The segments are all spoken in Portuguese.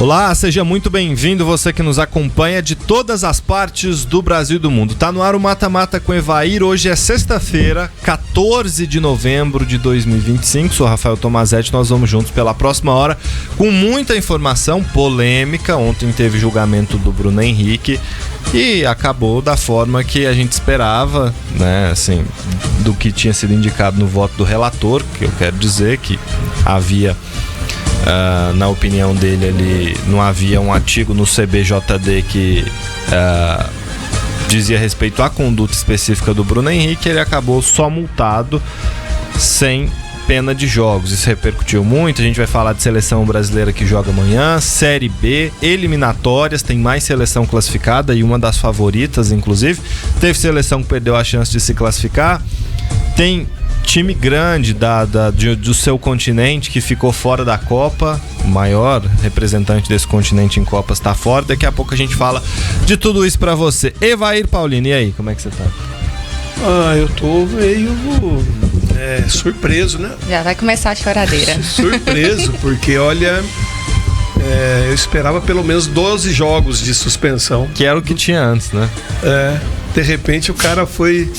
Olá, seja muito bem-vindo, você que nos acompanha de todas as partes do Brasil e do mundo. Tá no ar o Mata Mata com Evair. Hoje é sexta-feira, 14 de novembro de 2025. Sou Rafael Tomazetti, nós vamos juntos pela próxima hora com muita informação polêmica. Ontem teve julgamento do Bruno Henrique e acabou da forma que a gente esperava, né? Assim, do que tinha sido indicado no voto do relator, que eu quero dizer que havia... na opinião dele, ele não havia um artigo no CBJD que dizia respeito à conduta específica do Bruno Henrique. Ele acabou só multado, sem pena de jogos. Isso repercutiu muito. A gente vai falar de seleção brasileira que joga amanhã, Série B, eliminatórias, tem mais seleção classificada e uma das favoritas, inclusive. Teve seleção que perdeu a chance de se classificar. Tem time grande do seu continente que ficou fora da Copa. O maior representante desse continente em Copas está fora. Daqui a pouco a gente fala de tudo isso pra você. Evair Paulino, e aí, como é que você tá? Eu tô meio surpreso, né? Já vai começar a choradeira. Surpreso, porque olha, eu esperava pelo menos 12 jogos de suspensão. Que era o que tinha antes, né? De repente o cara foi...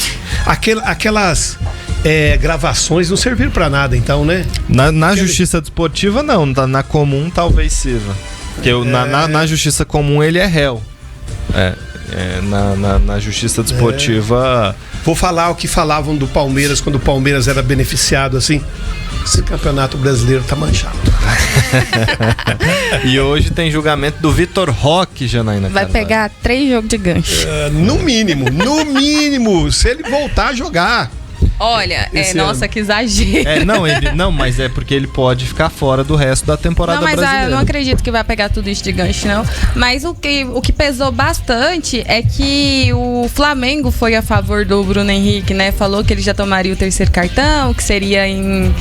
Aquelas... gravações não serviram pra nada, então, né? Na justiça desportiva, não. Na comum, talvez sirva. Porque na justiça comum, ele é réu. Na justiça desportiva... Vou falar o que falavam do Palmeiras quando o Palmeiras era beneficiado, assim. Esse campeonato brasileiro tá manchado. E hoje tem julgamento do Vitor Roque, Janaína Vai Carvalho. pegar 3 jogos de gancho. No mínimo, se ele voltar a jogar. Olha, nossa, que exagero. Mas é porque ele pode ficar fora do resto da temporada brasileira. Eu não acredito que vai pegar tudo isso de gancho, não. Mas o que pesou bastante é que o Flamengo foi a favor do Bruno Henrique, né? Falou que ele já tomaria o 3º cartão, que seria em...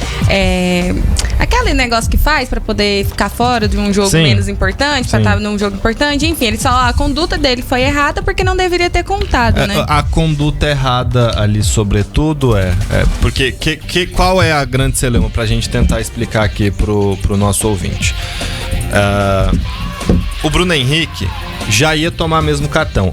aquele negócio que faz pra poder ficar fora de um jogo menos importante, pra estar num jogo importante. Enfim, ele falou, a conduta dele foi errada porque não deveria ter contado, né? A conduta errada ali, sobretudo, porque qual é a grande celeuma pra gente tentar explicar aqui pro nosso ouvinte? O Bruno Henrique já ia tomar mesmo cartão.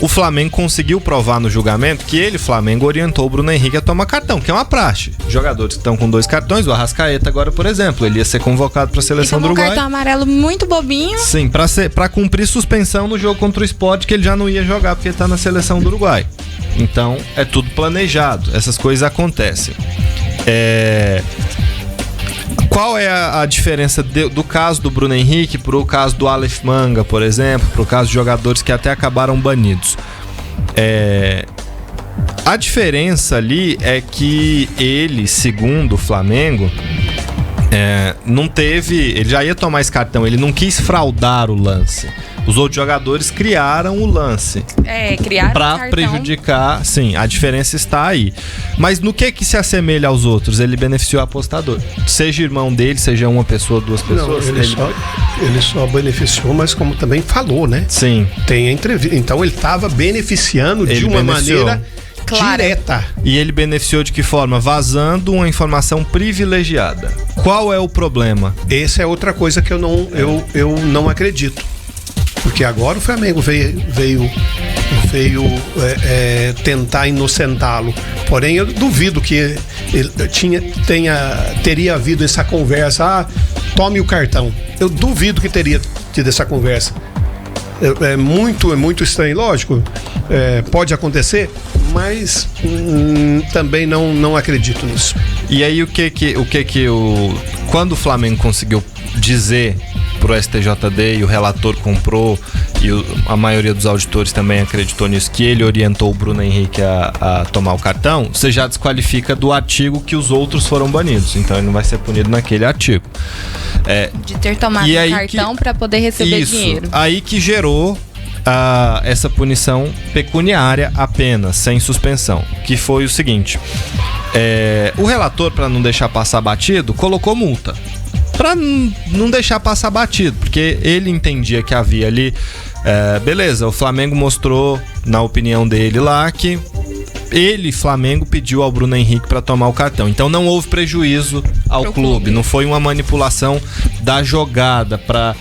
O Flamengo conseguiu provar no julgamento que ele, Flamengo, orientou o Bruno Henrique a tomar cartão, que é uma praxe. Jogadores que estão com 2 cartões, o Arrascaeta agora, por exemplo, ele ia ser convocado para a seleção do Uruguai. Um cartão amarelo muito bobinho. Sim, para cumprir suspensão no jogo contra o Sport, que ele já não ia jogar porque ele tá na seleção do Uruguai. Então, é tudo planejado. Essas coisas acontecem. Qual é a diferença do caso do Bruno Henrique pro caso do Aleph Manga, por exemplo, pro caso de jogadores que até acabaram banidos? A diferença ali é que ele, segundo o Flamengo, não teve... Ele já ia tomar esse cartão, ele não quis fraudar o lance. Os outros jogadores criaram o lance. Criaram pra prejudicar. Sim, a diferença está aí. Mas no que se assemelha aos outros? Ele beneficiou o apostador. Seja irmão dele, seja uma pessoa, 2 pessoas. Não, ele só beneficiou, mas como também falou, né? Sim. Tem a entrevista. Então ele estava beneficiando de uma maneira direta. E ele beneficiou de que forma? Vazando uma informação privilegiada. Qual é o problema? Essa é outra coisa que eu não acredito. Porque agora o Flamengo veio tentar inocentá-lo. Porém, eu duvido que ele teria havido essa conversa. Tome o cartão. Eu duvido que teria tido essa conversa. É muito estranho. Lógico, pode acontecer, mas também não acredito nisso. E aí, quando o Flamengo conseguiu dizer pro STJD e o relator comprou e a maioria dos auditores também acreditou nisso, que ele orientou o Bruno Henrique a tomar o cartão, você já desqualifica do artigo que os outros foram banidos, então ele não vai ser punido naquele artigo. De ter tomado o cartão para poder receber dinheiro. Aí que gerou essa punição pecuniária apenas, sem suspensão, que foi o seguinte: o relator, para não deixar passar batido, colocou multa. Pra não deixar passar batido, porque ele entendia que havia ali... beleza, o Flamengo mostrou, na opinião dele lá, que ele, Flamengo, pediu ao Bruno Henrique para tomar o cartão. Então não houve prejuízo ao clube. Não foi uma manipulação da jogada para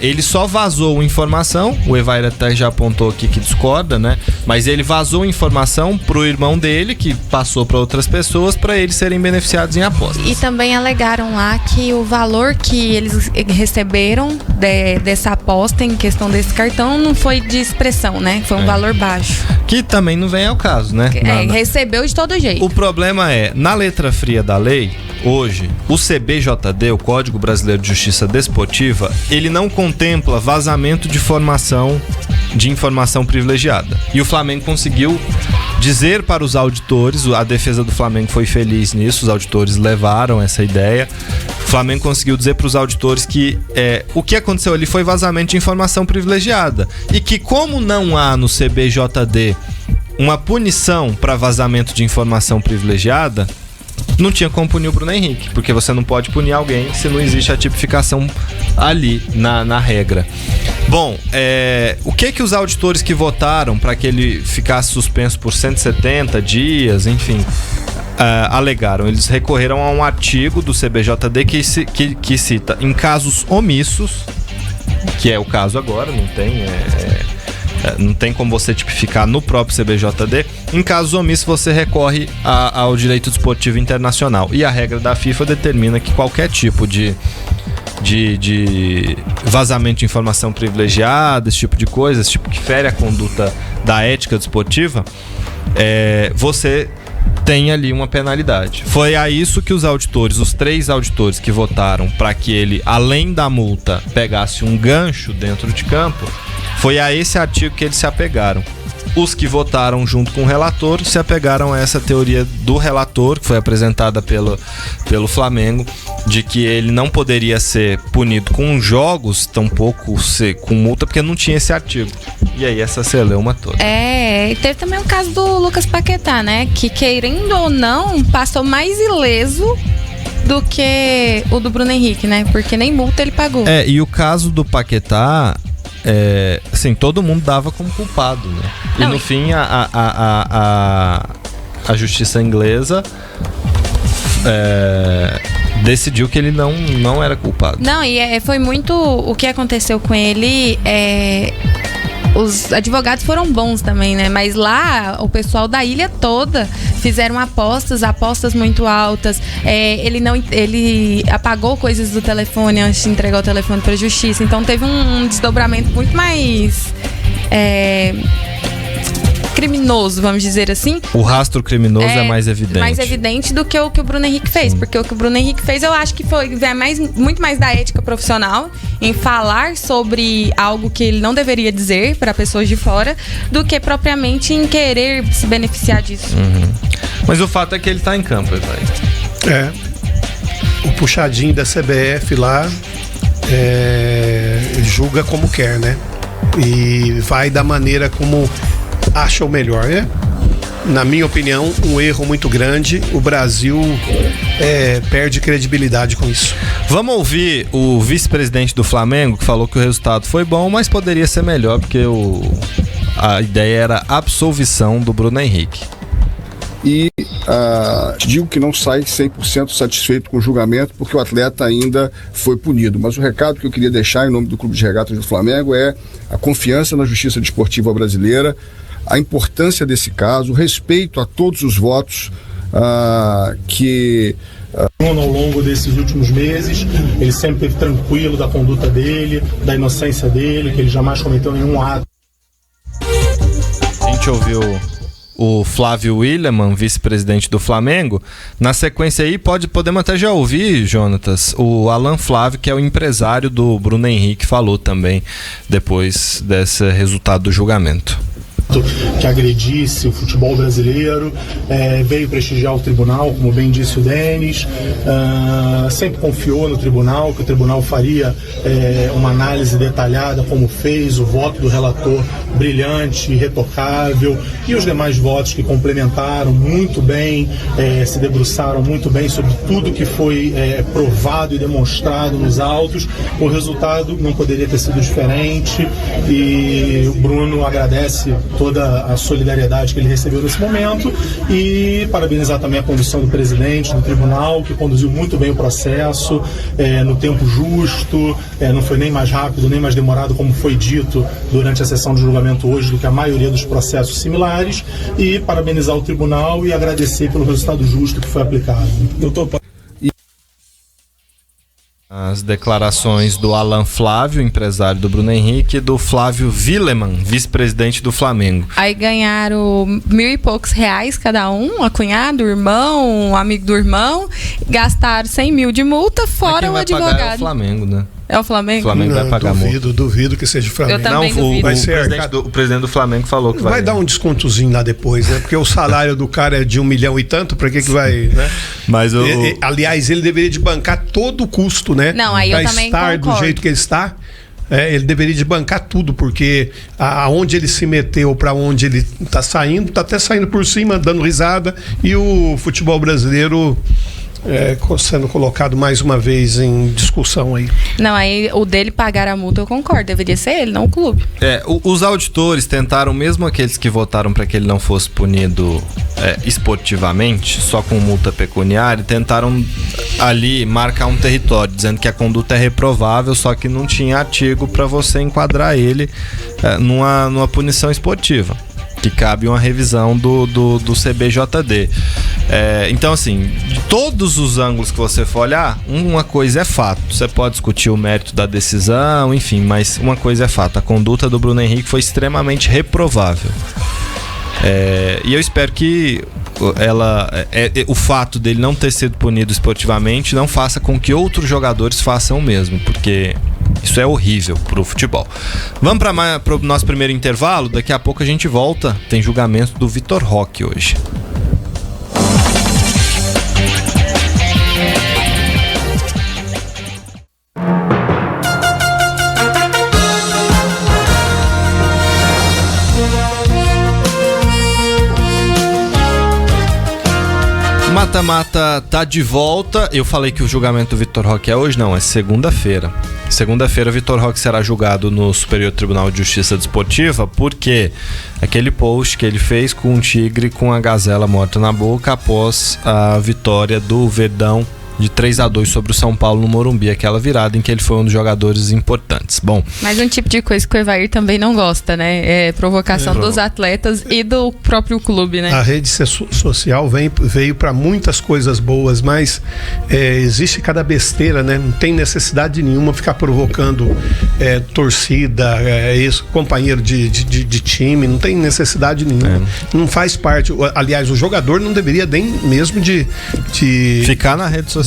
Ele só vazou informação, o Evair até já apontou aqui que discorda, né? Mas ele vazou informação pro irmão dele, que passou para outras pessoas, para eles serem beneficiados em apostas. E também alegaram lá que o valor que eles receberam dessa aposta em questão desse cartão não foi de expressão, né? Foi um valor baixo. Que também não vem ao caso, né? Recebeu de todo jeito. O problema é, na letra fria da lei, hoje, o CBJD, o Código Brasileiro de Justiça Desportiva, ele não contempla vazamento de informação privilegiada. E o Flamengo conseguiu dizer para os auditores, a defesa do Flamengo foi feliz nisso, os auditores levaram essa ideia. O Flamengo conseguiu dizer para os auditores que o que aconteceu ali foi vazamento de informação privilegiada. E que como não há no CBJD uma punição para vazamento de informação privilegiada, não tinha como punir o Bruno Henrique, porque você não pode punir alguém se não existe a tipificação ali na regra. Bom, o que os auditores que votaram para que ele ficasse suspenso por 170 dias, enfim, alegaram? Eles recorreram a um artigo do CBJD que cita, em casos omissos, que é o caso agora, não tem como você tipificar no próprio CBJD. Em casos omissos, você recorre ao direito desportivo internacional. E a regra da FIFA determina que qualquer tipo de vazamento de informação privilegiada, esse tipo de coisa, esse tipo que fere a conduta da ética desportiva, você tem ali uma penalidade. Foi a isso que os auditores, os 3 auditores que votaram para que ele, além da multa, pegasse um gancho dentro de campo, foi a esse artigo que eles se apegaram. Os que votaram junto com o relator se apegaram a essa teoria do relator, que foi apresentada pelo Flamengo, de que ele não poderia ser punido com jogos, tampouco com multa, porque não tinha esse artigo. E aí essa celeuma toda. E teve também o caso do Lucas Paquetá, né? Que, querendo ou não, passou mais ileso do que o do Bruno Henrique, né? Porque nem multa ele pagou. E o caso do Paquetá, assim, todo mundo dava como culpado, né? E no fim a justiça inglesa decidiu que ele não era culpado. Não, e foi muito o que aconteceu com ele. Os advogados foram bons também, né? Mas lá, o pessoal da ilha toda fizeram apostas muito altas. Ele apagou coisas do telefone antes de entregar o telefone para a justiça. Então teve um desdobramento muito mais criminoso, vamos dizer assim. O rastro criminoso é mais evidente. Mais evidente do que o Bruno Henrique fez. Sim. Porque o que o Bruno Henrique fez, eu acho que muito mais da ética profissional, em falar sobre algo que ele não deveria dizer para pessoas de fora, do que propriamente em querer se beneficiar disso. Uhum. Mas o fato é que ele tá em campo, vai. O puxadinho da CBF lá julga como quer, né? E vai da maneira como acha o melhor, né? Na minha opinião, um erro muito grande. O Brasil perde credibilidade com isso. Vamos ouvir o vice-presidente do Flamengo, que falou que o resultado foi bom, mas poderia ser melhor, porque a ideia era a absolvição do Bruno Henrique. E digo que não sai 100% satisfeito com o julgamento, porque o atleta ainda foi punido. Mas o recado que eu queria deixar em nome do Clube de Regatas do Flamengo é a confiança na justiça desportiva brasileira, a importância desse caso, o respeito a todos os votos que... Ao longo desses últimos meses, ele sempre esteve tranquilo da conduta dele, da inocência dele, que ele jamais cometeu nenhum ato. A gente ouviu o Flávio William, vice-presidente do Flamengo. Na sequência aí, podemos até já ouvir, Jonatas, o Alan Flávio, que é o empresário do Bruno Henrique, falou também depois desse resultado do julgamento. Que agredisse o futebol brasileiro, veio prestigiar o tribunal, como bem disse o Denis, sempre confiou no tribunal, que o tribunal faria uma análise detalhada, como fez, o voto do relator brilhante, irretocável, e os demais votos que complementaram muito bem, se debruçaram muito bem sobre tudo que foi provado e demonstrado nos autos. O resultado não poderia ter sido diferente, e o Bruno agradece toda toda a solidariedade que ele recebeu nesse momento, e parabenizar também a condução do presidente do tribunal, que conduziu muito bem o processo, no tempo justo, não foi nem mais rápido, nem mais demorado, como foi dito durante a sessão de julgamento hoje, do que a maioria dos processos similares, e parabenizar o tribunal e agradecer pelo resultado justo que foi aplicado. Doutor... As declarações do Alan Flávio, empresário do Bruno Henrique, e do Flávio Willeman, vice-presidente do Flamengo. Aí ganharam 1.000 e poucos reais cada um, a cunhada, o irmão, um amigo do irmão, gastaram 100 mil de multa, fora o advogado. Pagar é o Flamengo, né? É o Flamengo? O Flamengo vai pagar multa. Duvido que seja o Flamengo. Eu também duvido. Vai ser o presidente do Flamengo falou que vai dar um descontozinho lá depois, né? Porque o salário do cara é de 1 milhão e tanto, pra que vai, né? Mas aliás, ele deveria de bancar todo o custo, né? Não, aí eu também estar concordo. do jeito que ele está, ele deveria de bancar tudo, porque aonde ele se meteu, pra onde ele tá saindo, tá até saindo por cima, dando risada, e o futebol brasileiro sendo colocado mais uma vez em discussão aí. Não, aí o dele pagar a multa eu concordo, deveria ser ele, não o clube. Os auditores tentaram, mesmo aqueles que votaram para que ele não fosse punido esportivamente, só com multa pecuniária, tentaram ali marcar um território, dizendo que a conduta é reprovável, só que não tinha artigo para você enquadrar ele numa punição esportiva, que cabe uma revisão do CBJD. Então, assim, de todos os ângulos que você for olhar, uma coisa é fato. Você pode discutir o mérito da decisão, enfim, mas uma coisa é fato. A conduta do Bruno Henrique foi extremamente reprovável. E eu espero que o fato dele não ter sido punido esportivamente não faça com que outros jogadores façam o mesmo, porque isso é horrível pro futebol. Vamos para o nosso primeiro intervalo. Daqui a pouco a gente volta. Tem julgamento do Vitor Roque hoje. Mata-mata tá de volta. Eu falei que o julgamento do Vitor Roque é hoje, não, é segunda-feira. Segunda-feira, Vitor Roque será julgado no Superior Tribunal de Justiça Desportiva, porque aquele post que ele fez com um tigre com a gazela morta na boca após a vitória do Verdão de 3-2 sobre o São Paulo no Morumbi, aquela virada em que ele foi um dos jogadores importantes. Bom, mas um tipo de coisa que o Evair também não gosta, né? É provocação dos atletas e do próprio clube, né? A rede social veio para muitas coisas boas, mas existe cada besteira, né? Não tem necessidade nenhuma ficar provocando torcida, companheiro de time, não tem necessidade nenhuma. Não faz parte. Aliás, o jogador não deveria nem mesmo de ficar na rede social.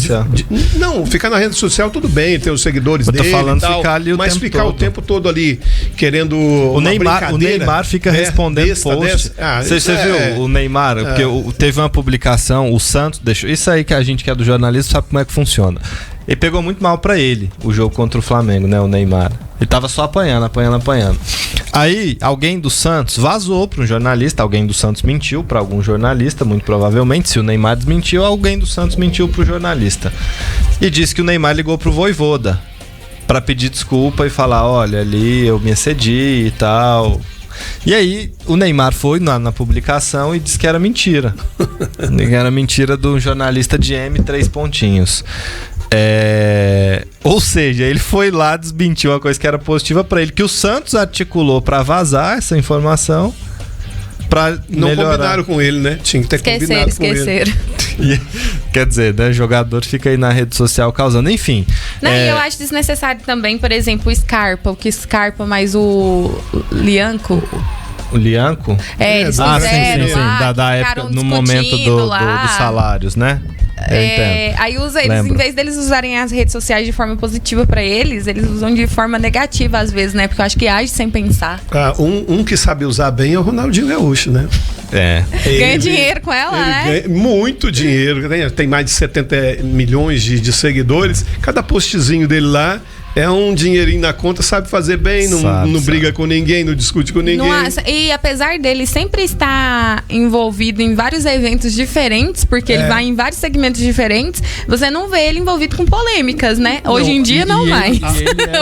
Não, ficar na rede social tudo bem, ter os seguidores dele. Eu tô falando ficar ali o tempo todo. Mas ficar o tempo todo ali querendo o Neymar fica respondendo post. Você viu o Neymar? Porque teve uma publicação, o Santos deixou. Isso aí que a gente que é do jornalismo sabe como é que funciona. Ele pegou muito mal pra ele o jogo contra o Flamengo, né? O Neymar. Ele tava só apanhando. Aí, alguém do Santos vazou para um jornalista, alguém do Santos mentiu para algum jornalista, muito provavelmente. Se o Neymar desmentiu, alguém do Santos mentiu pro jornalista. E disse que o Neymar ligou pro Vojvoda para pedir desculpa e falar: olha, ali eu me excedi e tal. E aí, o Neymar foi na publicação e disse que era mentira. Que era mentira do jornalista de M, 3 pontinhos. Ou seja, ele foi lá, desmentiu uma coisa que era positiva pra ele, que o Santos articulou pra vazar essa informação, pra não melhorar. Combinaram com ele, né? Tinha que ter combinado com ele. Quer dizer, né? Jogador fica aí na rede social causando, enfim. Não, e eu acho desnecessário também, por exemplo, o Scarpa mais o Lianco. O Lianco? Eles fizeram sim. Da época, no momento dos salários, né? Aí em vez deles usarem as redes sociais de forma positiva pra eles usam de forma negativa às vezes, né? Porque eu acho que age sem pensar. Um que sabe usar bem é o Ronaldinho Gaúcho, né? Ganha dinheiro com ela, né? Ganha muito dinheiro. Tem mais de 70 milhões de seguidores. Cada postzinho dele lá é um dinheirinho na conta, sabe fazer bem, não briga com ninguém, não discute com ninguém. E apesar dele sempre estar envolvido em vários eventos diferentes, porque ele vai em vários segmentos diferentes, você não vê ele envolvido com polêmicas, né? Hoje em dia não mais.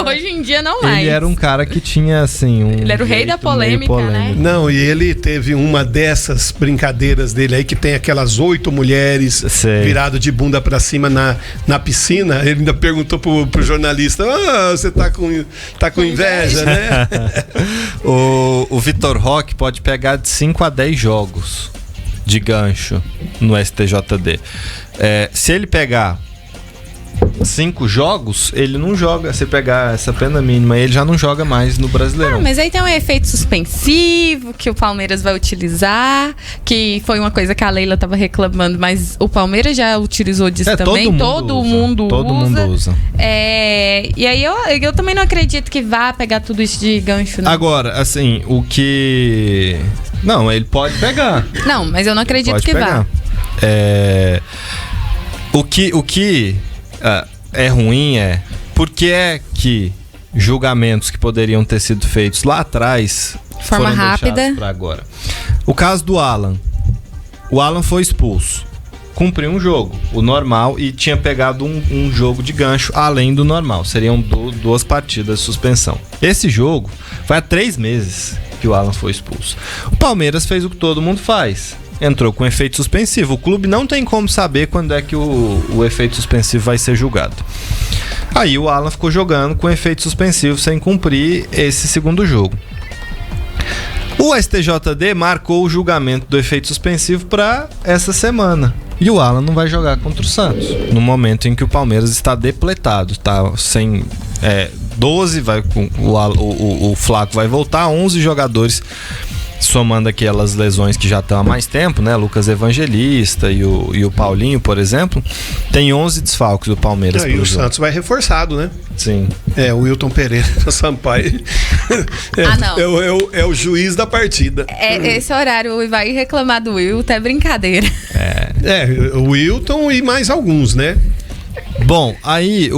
Hoje em dia não mais. Ele era um cara que tinha, assim, ele era o rei da polêmica, né? Não, e ele teve uma dessas brincadeiras dele aí, que tem aquelas 8 mulheres virado de bunda pra cima na piscina. Ele ainda perguntou pro jornalista: você tá com inveja, né? O Vitor Roque pode pegar de 5 a 10 jogos de gancho no STJD. Se ele pegar 5 jogos, ele não joga. Se pegar essa pena mínima, ele já não joga mais no Brasileirão. Mas aí tem um efeito suspensivo que o Palmeiras vai utilizar, que foi uma coisa que a Leila tava reclamando, mas o Palmeiras já utilizou disso também. Todo mundo usa. E aí eu também não acredito que vá pegar tudo isso de gancho, não. Agora, assim, o que... Não, ele pode pegar. Não, mas eu não acredito pode que pegar. Vá. O que é ruim por que é que julgamentos que poderiam ter sido feitos lá atrás forma rápida para agora. O caso do Alan. O Alan foi expulso. Cumpriu um jogo, o normal, e tinha pegado um jogo de gancho além do normal. Seriam 2 partidas de suspensão. Esse jogo foi há 3 meses que o Alan foi expulso. O Palmeiras fez o que todo mundo faz. Entrou com efeito suspensivo. O clube não tem como saber quando é que o efeito suspensivo vai ser julgado. Aí o Alan ficou jogando com efeito suspensivo sem cumprir esse segundo jogo. O STJD marcou o julgamento do efeito suspensivo para essa semana. E o Alan não vai jogar contra o Santos. No momento em que o Palmeiras está depletado. Está sem 12, o Flaco vai voltar, 11 jogadores, somando aquelas lesões que já estão há mais tempo, né? Lucas Evangelista e o Paulinho, por exemplo. Tem 11 desfalques do Palmeiras. E o Santos vai reforçado, né? Sim. O Wilton Pereira Sampaio não. É o juiz da partida. Esse horário vai reclamar do Wilton, é brincadeira. O Wilton e mais alguns, né? Bom, aí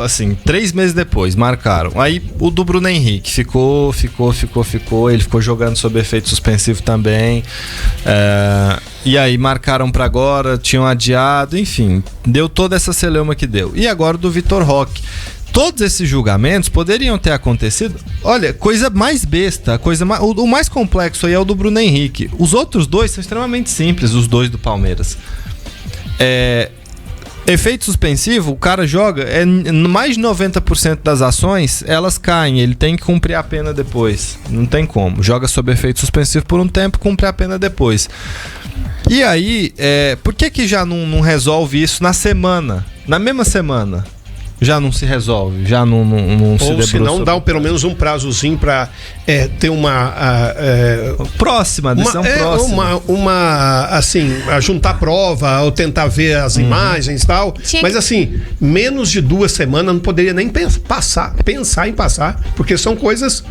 assim, 3 meses depois, marcaram. Aí o do Bruno Henrique ficou. Ele ficou jogando sob efeito suspensivo também. E aí marcaram pra agora, tinham adiado, enfim, deu toda essa celeuma que deu. E agora o do Vitor Roque. Todos esses julgamentos poderiam ter acontecido. Olha, coisa mais besta, o mais complexo aí é o do Bruno Henrique. Os outros 2 são extremamente simples, os 2 do Palmeiras. Efeito suspensivo, o cara joga, mais de 90% das ações, elas caem, ele tem que cumprir a pena depois. Não tem como. Joga sob efeito suspensivo por um tempo, cumpre a pena depois. E aí, por que já não resolve isso na semana? Na mesma semana? Já não se resolve, já não se debruça. Ou se não, dá pelo menos um prazozinho para ter uma... próxima, decisão próxima. Assim, juntar prova ou tentar ver as imagens e tal. Mas assim, menos de 2 semanas não poderia nem pensar em passar, porque são coisas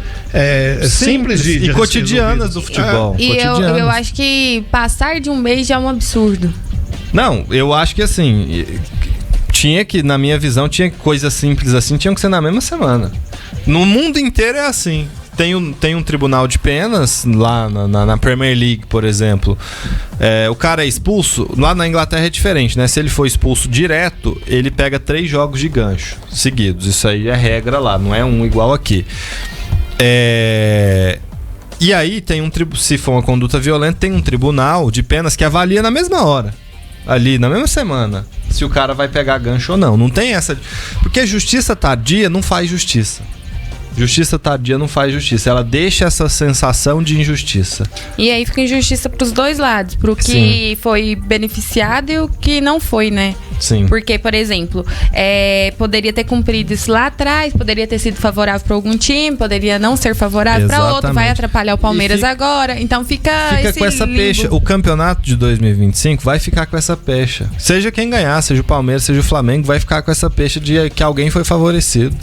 simples de cotidianas do futebol. E eu acho que passar de um mês já é um absurdo. Não, eu acho que assim... na minha visão, coisas simples assim, tinham que ser na mesma semana. No mundo inteiro é assim. Tem um tribunal de penas lá na Premier League, por exemplo. O cara é expulso. Lá na Inglaterra é diferente, né? Se ele for expulso direto, ele pega 3 jogos de gancho seguidos. Isso aí é regra lá, não é um igual aqui. E aí se for uma conduta violenta, tem um tribunal de penas que avalia na mesma hora. Ali, na mesma semana, se o cara vai pegar gancho ou não. Não tem essa... Porque justiça tardia não faz justiça. Justiça tardia não faz justiça. Ela deixa essa sensação de injustiça. E aí fica injustiça pros 2 lados. Pro que Sim. foi beneficiado e o que não foi, né? Sim. Porque, por exemplo, poderia ter cumprido isso lá atrás, poderia ter sido favorável para algum time, poderia não ser favorável para outro, vai atrapalhar o Palmeiras agora. Então fica esse com essa limbo. pecha. O campeonato de 2025 vai ficar com essa pecha. Seja quem ganhar, seja o Palmeiras, seja o Flamengo, vai ficar com essa pecha de que alguém foi favorecido.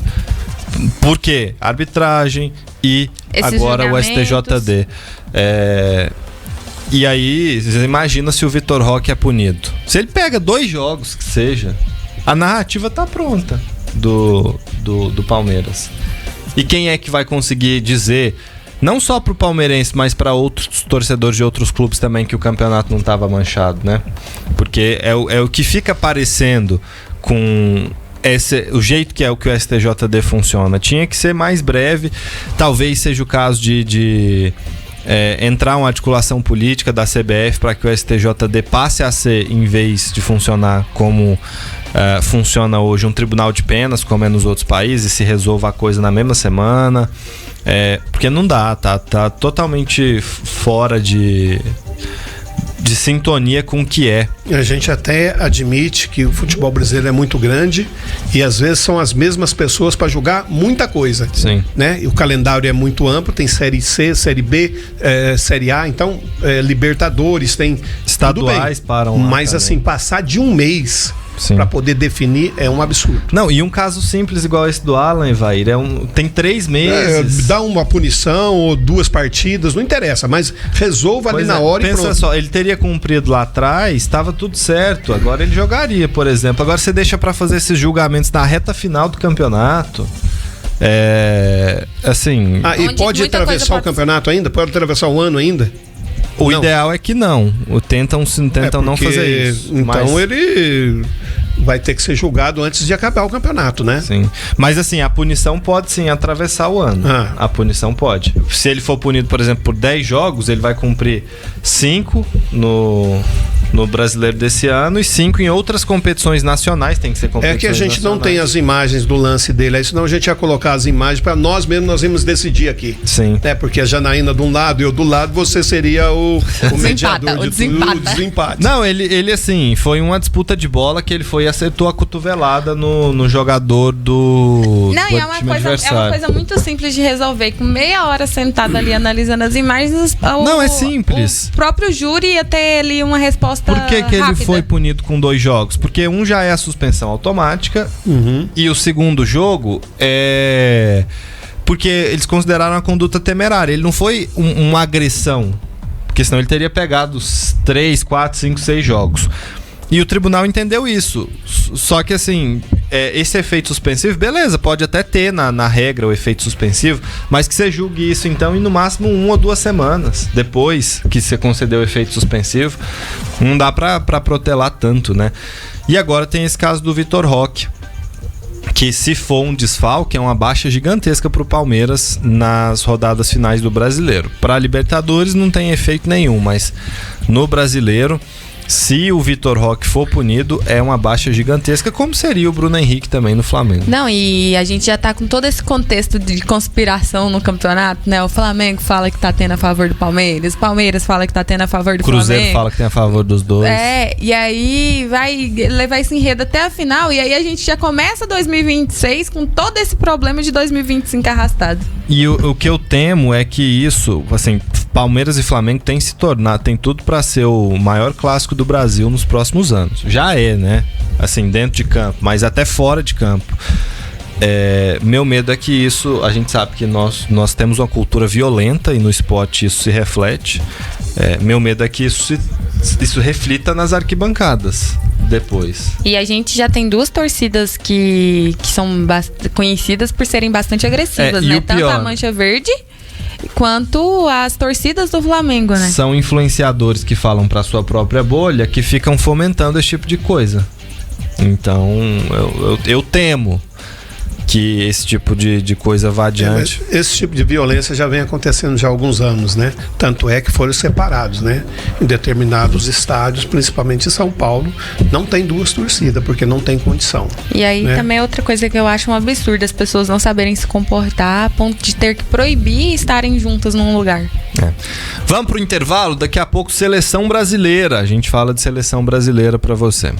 Por quê? Arbitragem, e Esses agora o STJD. E aí, você imagina se o Vitor Roque é punido. Se ele pega 2 jogos que seja, a narrativa tá pronta do Palmeiras. E quem é que vai conseguir dizer, não só pro palmeirense, mas para outros torcedores de outros clubes também, que o campeonato não tava manchado, né? Porque é o que fica parecendo com o jeito que é o que o STJD funciona. Tinha que ser mais breve. Talvez seja o caso de entrar uma articulação política da CBF para que o STJD passe a ser, em vez de funcionar como funciona hoje, um tribunal de penas, como é nos outros países, se resolva a coisa na mesma semana. Porque não dá, tá totalmente fora de sintonia com o que é. A gente até admite que o futebol brasileiro é muito grande e às vezes são as mesmas pessoas para julgar muita coisa. Sim. Né? E o calendário é muito amplo, tem Série C, Série B, Série A, então Libertadores, tem estaduais param lá mas também. assim, passar de um mês para poder definir é um absurdo. Não, e um caso simples igual esse do Alan, Evair, tem 3 meses. Dá uma punição ou 2 partidas, não interessa, mas resolva ali na hora pensa e pronto. só, ele teria cumprido lá atrás, estava tudo certo, agora ele jogaria, por exemplo. Agora você deixa para fazer esses julgamentos na reta final do campeonato. Assim... E pode atravessar o campeonato ainda? Pode atravessar o ano ainda? O ideal é que não. Tentam não fazer isso. Então ele vai ter que ser julgado antes de acabar o campeonato, né? Sim. Mas assim, a punição pode sim atravessar o ano. A punição pode. Se ele for punido, por exemplo, por 10 jogos, ele vai cumprir 5 no brasileiro desse ano e 5 em outras competições nacionais. Tem que ser competições nacionais. É que a gente nacionais. não tem as imagens do lance dele, aí senão a gente ia colocar as imagens para nós mesmos, nós íamos decidir aqui. Sim. Porque a Janaína de um lado e eu do lado, você seria o mediador o desempate. Não, ele assim, foi uma disputa de bola que ele foi e acertou a cotovelada no jogador do Não, e é uma coisa muito simples de resolver. Com meia hora sentado ali analisando as imagens, não, é simples. O próprio júri ia ter ali uma resposta. Por que ele rápida. foi punido com 2 jogos? Porque um já é a suspensão automática e o segundo jogo é porque eles consideraram a conduta temerária. Ele não foi uma agressão, porque senão ele teria pegado 3, 4, 5, 6 jogos. E o tribunal entendeu isso. Só que assim, esse efeito suspensivo, beleza, pode até ter na regra o efeito suspensivo, mas que você julgue isso então em no máximo 1 ou 2 semanas depois que você concedeu o efeito suspensivo. Não dá pra protelar tanto, né? E agora tem esse caso do Vitor Roque, que se for um desfalque é uma baixa gigantesca pro Palmeiras nas rodadas finais do Brasileiro. Pra Libertadores não tem efeito nenhum, mas no Brasileiro, se o Vitor Roque for punido, é uma baixa gigantesca, como seria o Bruno Henrique também no Flamengo. Não, e a gente já tá com todo esse contexto de conspiração no campeonato, né? O Flamengo fala que tá tendo a favor do Palmeiras, o Palmeiras fala que tá tendo a favor do Cruzeiro Flamengo. fala que tem a favor dos dois. E aí vai levar esse enredo até a final, e aí a gente já começa 2026 com todo esse problema de 2025 arrastado. E o que eu temo é que isso, assim, Palmeiras e Flamengo tem tudo pra ser o maior clássico do Brasil nos próximos anos. Já é, né? Assim, dentro de campo, mas até fora de campo. Meu medo é que isso, a gente sabe que nós temos uma cultura violenta e no esporte isso se reflete. Meu medo é que isso reflita nas arquibancadas depois. E a gente já tem 2 torcidas que são conhecidas por serem bastante agressivas, né? Tanto a Mancha Verde quanto as torcidas do Flamengo, né? São influenciadores que falam para sua própria bolha, que ficam fomentando esse tipo de coisa. Então, eu temo que esse tipo de coisa vá adiante. Esse tipo de violência já vem acontecendo já há alguns anos, né? Tanto é que foram separados, né? Em determinados estádios, principalmente em São Paulo, não tem 2 torcidas, porque não tem condição. E aí né? Também é outra coisa que eu acho um absurdo, as pessoas não saberem se comportar a ponto de ter que proibir estarem juntas num lugar. Vamos pro intervalo, daqui a pouco Seleção Brasileira. A gente fala de Seleção Brasileira pra você.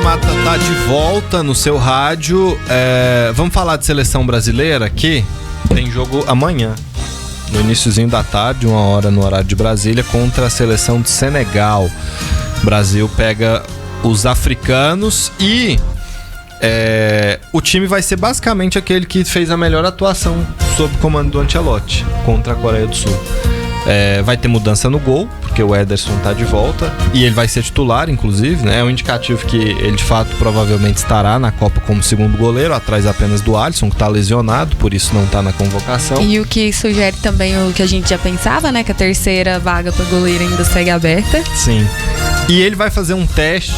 Mata tá de volta no seu rádio. Vamos falar de seleção brasileira aqui? Tem jogo amanhã, no iniciozinho da tarde, 1h no horário de Brasília, contra a seleção de Senegal. O Brasil pega os africanos e o time vai ser basicamente aquele que fez a melhor atuação sob o comando do Ancelotti contra a Coreia do Sul. Vai ter mudança no gol, porque o Ederson tá de volta e ele vai ser titular, inclusive, né? É um indicativo que ele de fato provavelmente estará na Copa como segundo goleiro, atrás apenas do Alisson, que tá lesionado, por isso não tá na convocação. E o que sugere também o que a gente já pensava, né? Que a terceira vaga para goleiro ainda segue aberta. Sim. E ele vai fazer um teste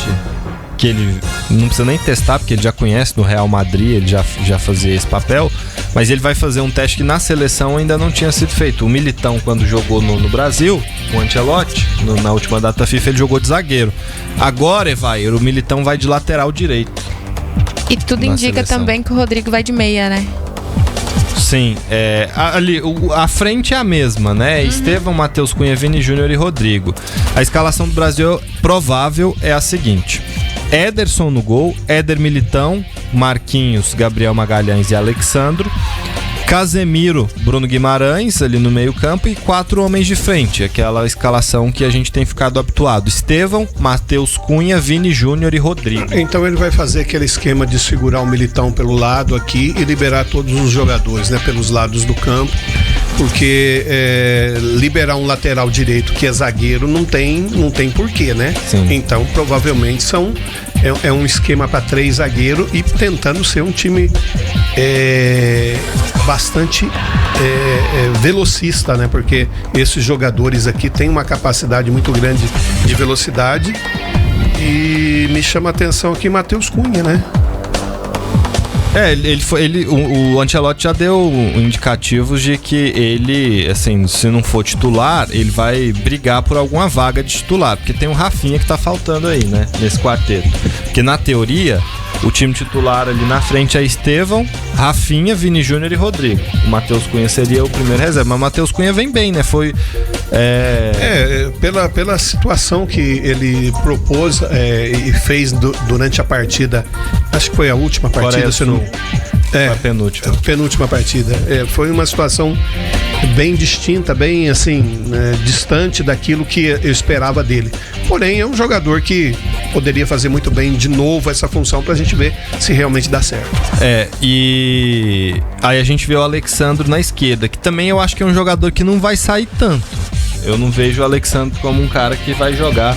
que ele não precisa nem testar, porque ele já conhece no Real Madrid, ele já fazia esse papel, mas ele vai fazer um teste que na seleção ainda não tinha sido feito. O Militão, quando jogou no Brasil, o Ancelotti, na última data FIFA, ele jogou de zagueiro. Agora, Evair, o Militão vai de lateral direito. E tudo indica seleção também que o Rodrigo vai de meia, né? Sim, ali a frente é a mesma, né? Estevão, Matheus Cunha, Vini Júnior e Rodrigo. A escalação do Brasil provável é a seguinte: Ederson no gol, Éder Militão, Marquinhos, Gabriel Magalhães e Alexandro, Casemiro, Bruno Guimarães ali no meio campo e 4 homens de frente, aquela escalação que a gente tem ficado habituado: Estevão, Matheus Cunha, Vini Júnior e Rodrigo. Então ele vai fazer aquele esquema de segurar o Militão pelo lado aqui e liberar todos os jogadores, né, pelos lados do campo, porque liberar um lateral direito que é zagueiro não tem porquê, né? Sim. Então provavelmente é um esquema para 3 zagueiros e tentando ser um time bastante velocista, né? Porque esses jogadores aqui têm uma capacidade muito grande de velocidade e me chama a atenção aqui Matheus Cunha, né? O Ancelotti já deu indicativos de que ele, assim, se não for titular, ele vai brigar por alguma vaga de titular, porque tem o Rafinha que tá faltando aí, né, nesse quarteto. Porque na teoria, o time titular ali na frente é Estevão, Rafinha, Vini Júnior e Rodrigo. O Matheus Cunha seria o primeiro reserva, mas o Matheus Cunha vem bem, né? Pela situação que ele propôs e fez durante a partida, acho que foi a última partida, se não... A penúltima. Penúltima partida. Foi uma situação bem distinta, bem assim, distante daquilo que eu esperava dele. Porém, é um jogador que poderia fazer muito bem de novo essa função pra gente ver se realmente dá certo. E aí a gente vê o Alexandro na esquerda, que também eu acho que é um jogador que não vai sair tanto. Eu não vejo o Alexandro como um cara que vai jogar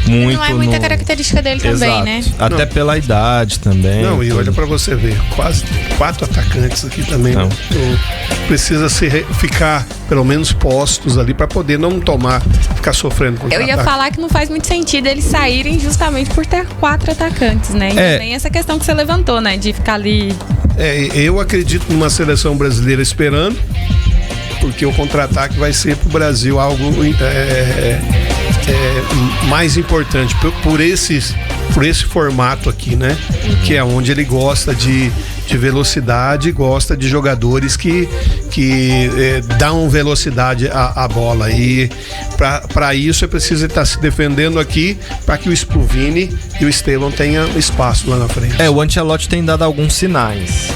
muito. Não é muita característica dele também, exato, né? Até pela idade também. Não, e olha pra você ver, quase 4 atacantes aqui também. Não. Precisa ficar pelo menos postos ali pra poder não ficar sofrendo com o Eu ia falar que não faz muito sentido eles saírem justamente por ter 4 atacantes, né? E também essa questão que você levantou, né? De ficar ali. Eu acredito numa seleção brasileira esperando, porque o contra-ataque vai ser pro Brasil algo mais importante por esse formato aqui, né? Que é onde ele gosta de velocidade, gosta de jogadores que dão velocidade à bola. E para isso é preciso estar se defendendo aqui para que o Vini e o Estevão tenham espaço lá na frente. O Ancelotti tem dado alguns sinais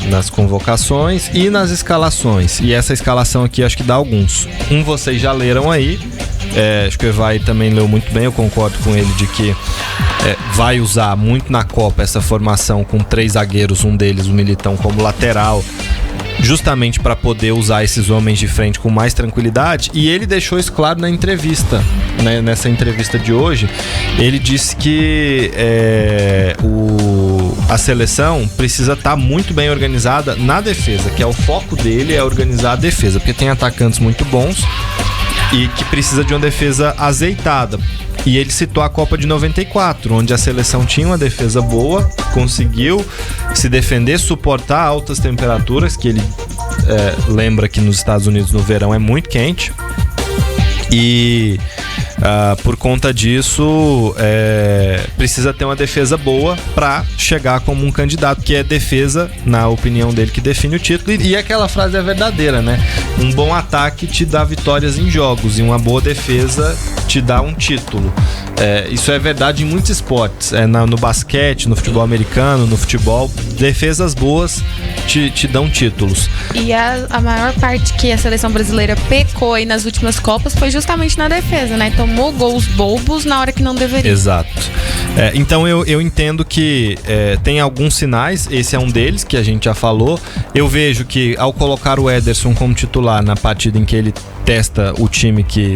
nas convocações e nas escalações. E essa escalação aqui acho que dá alguns. Vocês já leram aí. Acho que o Evair também leu muito bem, eu concordo com ele de que vai usar muito na Copa essa formação com 3 zagueiros, um deles, o Militão, como lateral, justamente para poder usar esses homens de frente com mais tranquilidade. E ele deixou isso claro na entrevista, né? Nessa entrevista de hoje, ele disse que a seleção precisa estar muito bem organizada na defesa, que é o foco dele, é organizar a defesa, porque tem atacantes muito bons e que precisa de uma defesa azeitada. E ele citou a Copa de 94, onde a seleção tinha uma defesa boa, conseguiu se defender, suportar altas temperaturas, que ele lembra que nos Estados Unidos no verão é muito quente. E Por conta disso, precisa ter uma defesa boa para chegar como um candidato, que é defesa, na opinião dele, que define o título. E aquela frase é verdadeira, né? Um bom ataque te dá vitórias em jogos e uma boa defesa te dá um título. Isso é verdade em muitos esportes, no basquete, no futebol americano, no futebol. Defesas boas te dão títulos. E a maior parte que a seleção brasileira pecou aí nas últimas Copas foi justamente na defesa, né? Tomou gols bobos na hora que não deveria. Exato. Então eu entendo que tem alguns sinais, esse é um deles que a gente já falou. Eu vejo que ao colocar o Ederson como titular na partida em que ele testa o time que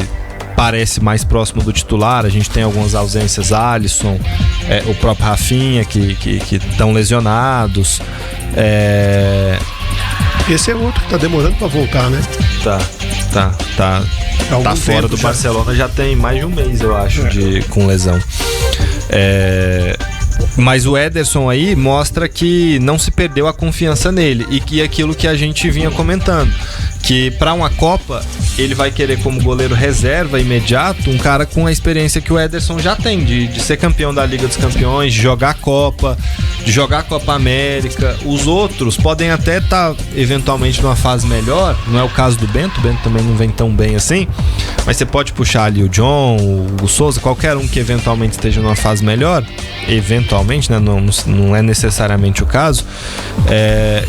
parece mais próximo do titular, a gente tem algumas ausências, Alisson, o próprio Rafinha que estão lesionados. Esse é outro que tá demorando pra voltar, né? Tá fora do Barcelona já tem mais de um mês, eu acho, com lesão. Mas o Ederson aí mostra que não se perdeu a confiança nele e que aquilo que a gente vinha comentando, que para uma Copa ele vai querer como goleiro reserva imediato um cara com a experiência que o Ederson já tem de ser campeão da Liga dos Campeões, de jogar a Copa, de jogar a Copa América. Os outros podem até estar eventualmente numa fase melhor, não é o caso do Bento. O Bento também não vem tão bem assim, mas você pode puxar ali o John, o Souza, qualquer um que eventualmente esteja numa fase melhor, eventualmente, né? Não é necessariamente o caso,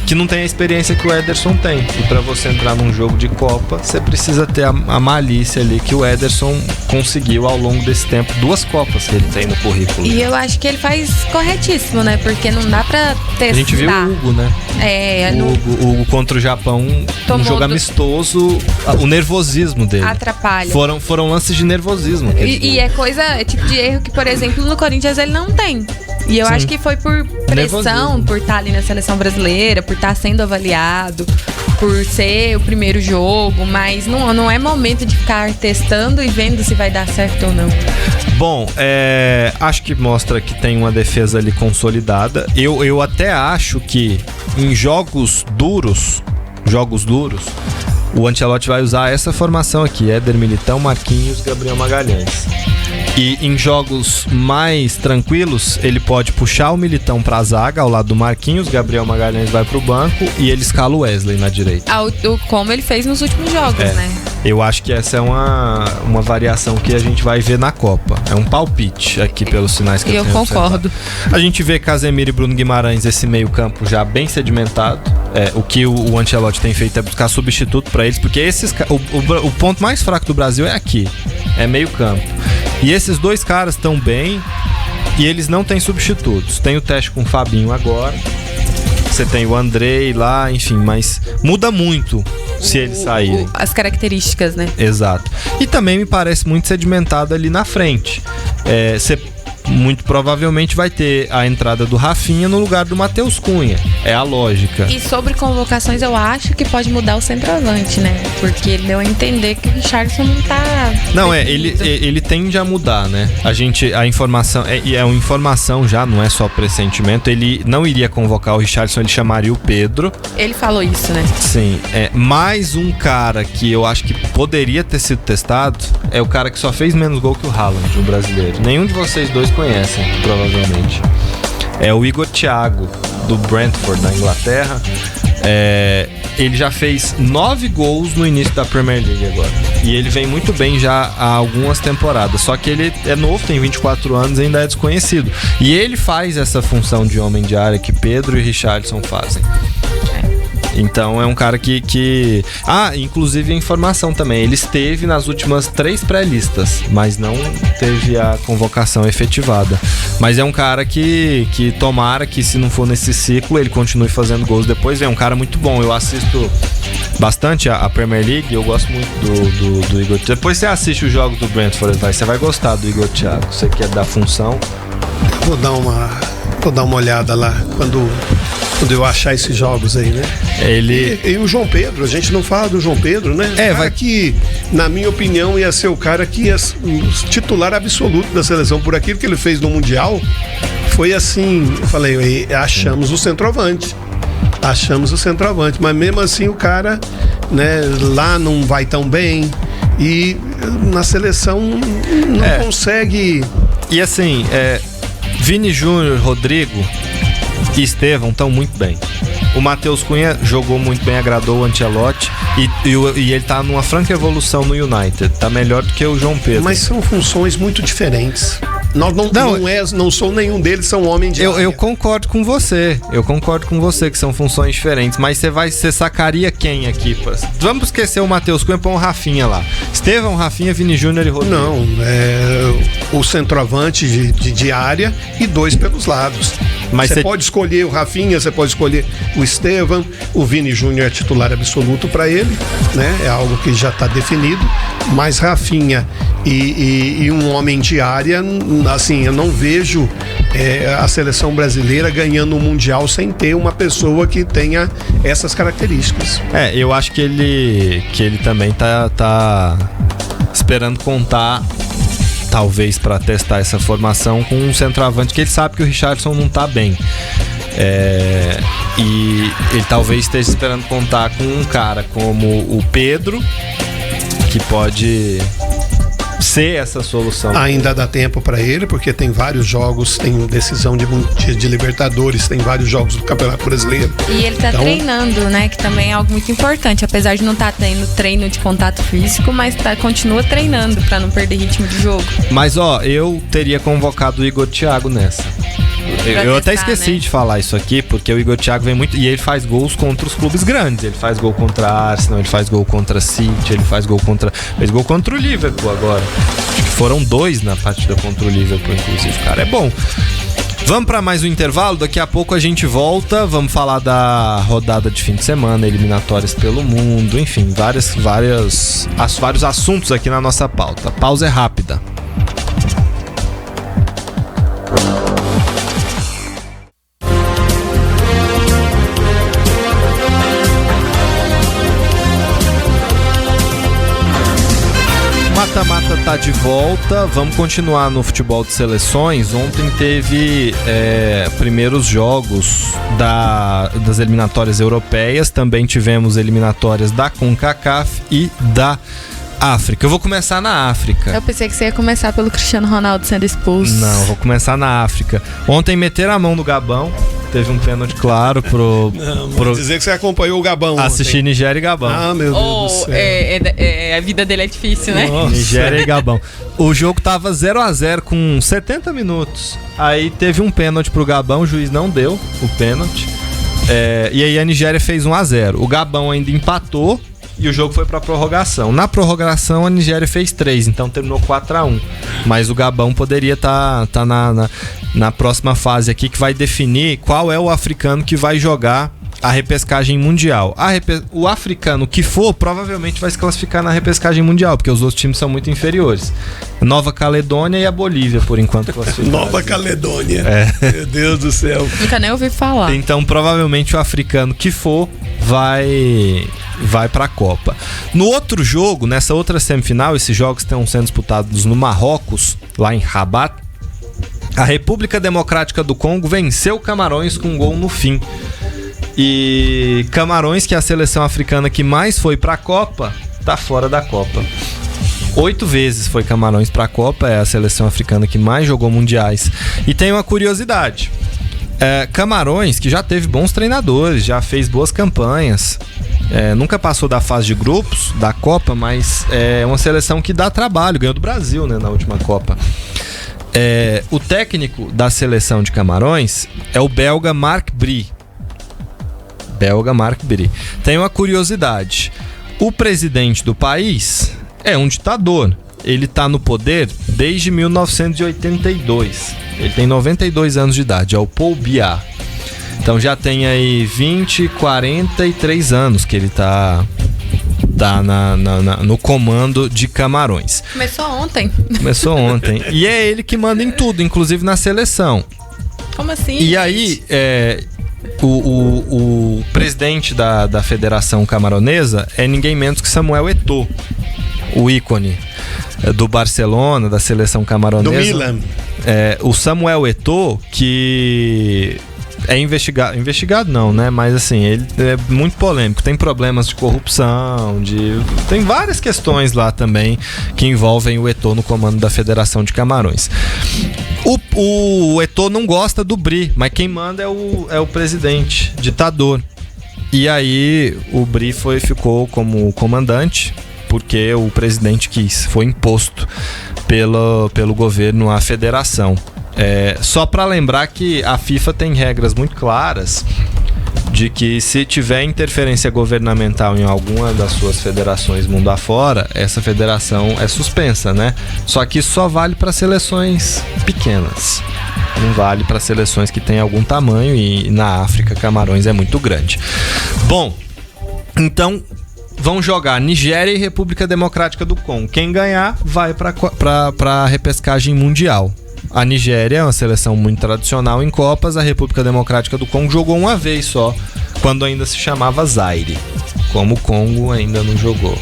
que não tem a experiência que o Ederson tem. E para você entrar num jogo de Copa, você precisa ter a malícia ali que o Ederson conseguiu ao longo desse tempo, 2 Copas que ele tem no currículo. E eu acho que ele faz corretíssimo, né? Porque não dá pra testar. A gente viu o Hugo, né? O Hugo contra o Japão, um jogo amistoso, o nervosismo dele atrapalha. Foram lances de nervosismo. E é tipo de erro que, por exemplo, no Corinthians ele não tem. E eu acho que foi por pressão, por estar ali na seleção brasileira, por estar sendo avaliado, por ser o primeiro jogo, mas não é momento de ficar testando e vendo se vai dar certo ou não. Bom, acho que mostra que tem uma defesa ali consolidada. Eu até acho que em jogos duros, o Ancelotti vai usar essa formação aqui: Éder Militão, Marquinhos, Gabriel Magalhães. E em jogos mais tranquilos, ele pode puxar o Militão pra zaga, ao lado do Marquinhos, Gabriel Magalhães vai pro banco e ele escala o Wesley na direita. Como ele fez nos últimos jogos, né? Eu acho que essa é uma variação que a gente vai ver na Copa. É um palpite aqui pelos sinais que eu tenho concordo. observado. A gente vê Casemiro e Bruno Guimarães, esse meio campo já bem sedimentado. O que o Ancelotti tem feito é buscar substituto pra eles, porque o ponto mais fraco do Brasil é aqui, é meio campo. E esses 2 caras estão bem e eles não têm substitutos. Tem o teste com o Fabinho agora, você tem o Andrei lá, enfim, mas muda muito se eles saírem. As características, né? Exato. E também me parece muito sedimentado ali na frente. Você muito provavelmente vai ter a entrada do Rafinha no lugar do Matheus Cunha. É a lógica. E sobre convocações, eu acho que pode mudar o centroavante, né? Porque ele deu a entender que o Richarlison não tá... Não, ele tende a mudar, né? A informação... É uma informação já, não é só pressentimento. Ele não iria convocar o Richarlison, ele chamaria o Pedro. Ele falou isso, né? Sim. Mais um cara que eu acho que poderia ter sido testado é o cara que só fez menos gol que o Haaland, o brasileiro. Nenhum de vocês dois conhecem, provavelmente. É o Igor Thiago, do Brentford, na Inglaterra. Ele já fez 9 gols no início da Premier League agora. E ele vem muito bem já há algumas temporadas. Só que ele é novo, tem 24 anos e ainda é desconhecido. E ele faz essa função de homem de área que Pedro e Richarlison fazem. Então é um cara que... inclusive a informação também. Ele esteve nas últimas 3 pré-listas, mas não teve a convocação efetivada. Mas é um cara que tomara que, se não for nesse ciclo, ele continue fazendo gols depois. É um cara muito bom. Eu assisto bastante a Premier League e eu gosto muito do Igor Thiago. Depois você assiste os jogos do Brentford, você vai gostar do Igor Thiago. Você quer dar função? Vou dar uma olhada lá quando eu achar esses jogos aí, né? E o João Pedro, a gente não fala do João Pedro, né? Que, na minha opinião, ia ser o cara que ia titular absoluto da seleção por aquilo que ele fez no Mundial. Foi assim, eu falei, achamos o centroavante, mas mesmo assim o cara, né, lá não vai tão bem. E na seleção não consegue. E assim, Vini Júnior, Rodrigo e Estevão estão muito bem. O Matheus Cunha jogou muito bem, agradou o Ancelotti e ele tá numa franca evolução no United. Tá melhor do que o João Pedro. Mas são funções muito diferentes. Não sou nenhum deles, são homem de área. Eu concordo com você. Eu concordo com você que são funções diferentes. Mas você sacaria quem aqui? Vamos esquecer o Matheus Cunha e pôr um Rafinha lá. Estevão, Rafinha, Vini Júnior e Rodrigo. Não, o centroavante de área e 2 pelos lados. Mas você pode escolher o Rafinha, você pode escolher o Estevão, o Vini Júnior é titular absoluto para ele, né? É algo que já está definido. Mas Rafinha e um homem de área, assim, eu não vejo a seleção brasileira ganhando um mundial sem ter uma pessoa que tenha essas características. Eu acho que ele também tá esperando contar, talvez, para testar essa formação com um centroavante, que ele sabe que o Richarlison não tá bem. E ele talvez esteja esperando contar com um cara como o Pedro, que pode ser essa solução. Ainda dá tempo para ele, porque tem vários jogos, tem decisão de Libertadores, tem vários jogos do Campeonato Brasileiro. E ele tá treinando, né? Que também é algo muito importante, apesar de não estar tendo treino de contato físico, mas continua treinando para não perder ritmo de jogo. Mas eu teria convocado o Igor Thiago nessa. Eu até esqueci, né, de falar isso aqui, porque o Igor Thiago vem muito. E ele faz gols contra os clubes grandes. Ele faz gol contra a Arsenal, ele faz gol contra a City, ele fez gol contra o Liverpool agora. Acho que foram 2 na partida contra o Liverpool, inclusive. Cara, é bom. Vamos para mais um intervalo, daqui a pouco a gente volta. Vamos falar da rodada de fim de semana, eliminatórias pelo mundo, enfim, vários assuntos aqui na nossa pauta. A pausa é rápida. Mata-mata tá de volta, vamos continuar no futebol de seleções. Ontem teve primeiros jogos das eliminatórias europeias, também tivemos eliminatórias da CONCACAF e da África. Eu vou começar na África. Eu pensei que você ia começar pelo Cristiano Ronaldo sendo expulso. Não, vou começar na África. Ontem meteram a mão no Gabão. Teve um pênalti claro pro dizer que você acompanhou o Gabão. Assistir Nigéria e Gabão. Ah, meu Deus do céu. A vida dele é difícil, né? Nossa. Nigéria e Gabão. O jogo tava 0-0 com 70 minutos. Aí teve um pênalti pro Gabão, o juiz não deu o pênalti. E aí a Nigéria fez 1-0. O Gabão ainda empatou e o jogo foi pra prorrogação. Na prorrogação a Nigéria fez 3, então terminou 4-1. Mas o Gabão poderia tá na próxima fase aqui, que vai definir qual é o africano que vai jogar a repescagem mundial. O africano que for, provavelmente vai se classificar na repescagem mundial, porque os outros times são muito inferiores. Nova Caledônia e a Bolívia, por enquanto, classificados. Nova Caledônia. Meu Deus do céu. Nunca nem ouvi falar. Então, provavelmente, o africano que for vai pra Copa. No outro jogo, nessa outra semifinal, esses jogos estão sendo disputados no Marrocos, lá em Rabat. A República Democrática do Congo venceu Camarões com um gol no fim. E Camarões, que é a seleção africana que mais foi pra Copa, tá fora da Copa. 8 vezes foi Camarões pra Copa, é a seleção africana que mais jogou mundiais. E tem uma curiosidade. Camarões, que já teve bons treinadores, já fez boas campanhas, nunca passou da fase de grupos da Copa, mas é uma seleção que dá trabalho, ganhou do Brasil, né, na última Copa. O técnico da seleção de Camarões é o belga Marc Brie. Tem uma curiosidade: o presidente do país é um ditador. Ele está no poder desde 1982. Ele tem 92 anos de idade, é o Paul Biya. Então já tem aí 43 anos que ele tá no comando de Camarões. Começou ontem. E é ele que manda em tudo, inclusive na seleção. Como assim? E aí, o presidente da Federação Camaronesa é ninguém menos que Samuel Eto'o, o ícone do Barcelona, da seleção camaronesa. Do Milan. O Samuel Eto'o, que é investigado não, né? Mas assim, ele é muito polêmico. Tem problemas de corrupção, tem várias questões lá também que envolvem o Eto'o no comando da Federação de Camarões. O Eto'o não gosta do Brie, mas quem manda é o presidente, ditador. E aí o Brie ficou como comandante porque o presidente quis, foi imposto pelo governo à federação. Só para lembrar que a FIFA tem regras muito claras de que se tiver interferência governamental em alguma das suas federações mundo afora, essa federação é suspensa, né? Só que isso só vale para seleções pequenas. Não vale para seleções que têm algum tamanho, e na África Camarões é muito grande. Bom, então vão jogar Nigéria e República Democrática do Congo. Quem ganhar vai para a repescagem mundial. A Nigéria é uma seleção muito tradicional em Copas. A República Democrática do Congo jogou uma vez só, quando ainda se chamava Zaire. Como o Congo ainda não jogou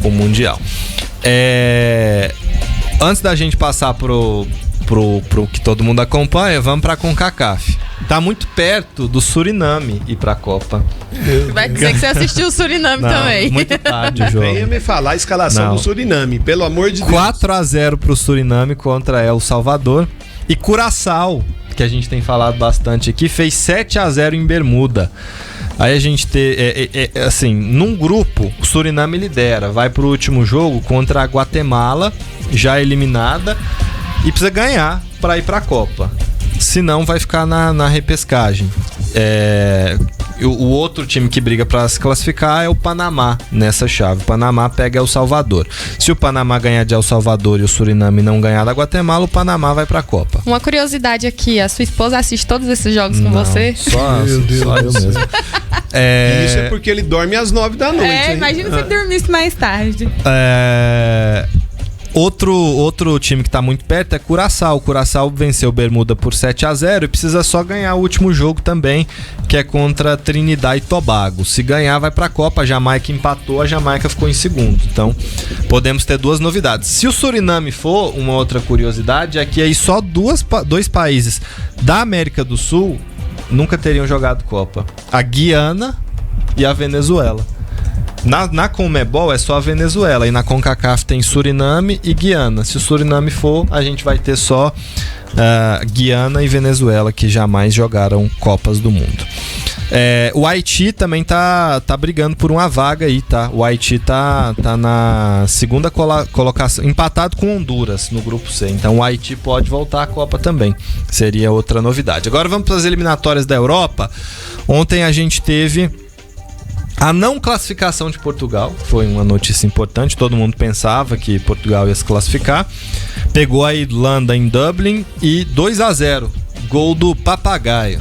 o Mundial. Antes da gente passar pro que todo mundo acompanha, vamos pra CONCACAF. Tá muito perto do Suriname ir pra Copa. Vai dizer que você assistiu o Suriname também. Muito tarde o jogo. Venha me falar a escalação do Suriname, pelo amor de Deus. 4-0 pro Suriname contra El Salvador. E Curaçao, que a gente tem falado bastante aqui, fez 7-0 em Bermuda. Aí a gente assim, num grupo, o Suriname lidera, vai pro último jogo contra a Guatemala, já eliminada, e precisa ganhar para ir para a Copa. Senão vai ficar na repescagem. O outro time que briga para se classificar é o Panamá nessa chave. O Panamá pega El Salvador. Se o Panamá ganhar de El Salvador e o Suriname não ganhar da Guatemala, o Panamá vai para a Copa. Uma curiosidade aqui, a sua esposa assiste todos esses jogos com você? Só eu mesmo. Isso é porque ele dorme às 9 da noite. Imagina se dormisse mais tarde. Outro time que tá muito perto é Curaçao. O Curaçao venceu Bermuda por 7-0 e precisa só ganhar o último jogo também, que é contra Trinidad e Tobago. Se ganhar, vai pra Copa. A Jamaica empatou, a Jamaica ficou em segundo. Então, podemos ter duas novidades. Se o Suriname for, uma outra curiosidade é que aí só dois países da América do Sul nunca teriam jogado Copa: a Guiana e a Venezuela. Na Conmebol é só a Venezuela, e na CONCACAF tem Suriname e Guiana. Se o Suriname for, a gente vai ter só Guiana e Venezuela, que jamais jogaram Copas do Mundo. O Haiti também tá brigando por uma vaga aí, tá? O Haiti tá na segunda colocação, empatado com Honduras no grupo C. Então o Haiti pode voltar à Copa também. Seria outra novidade. Agora vamos para as eliminatórias da Europa. Ontem a gente teve a não classificação de Portugal. Foi uma notícia importante. Todo mundo pensava que Portugal ia se classificar. Pegou a Irlanda em Dublin e 2-0. Gol do Papagaio.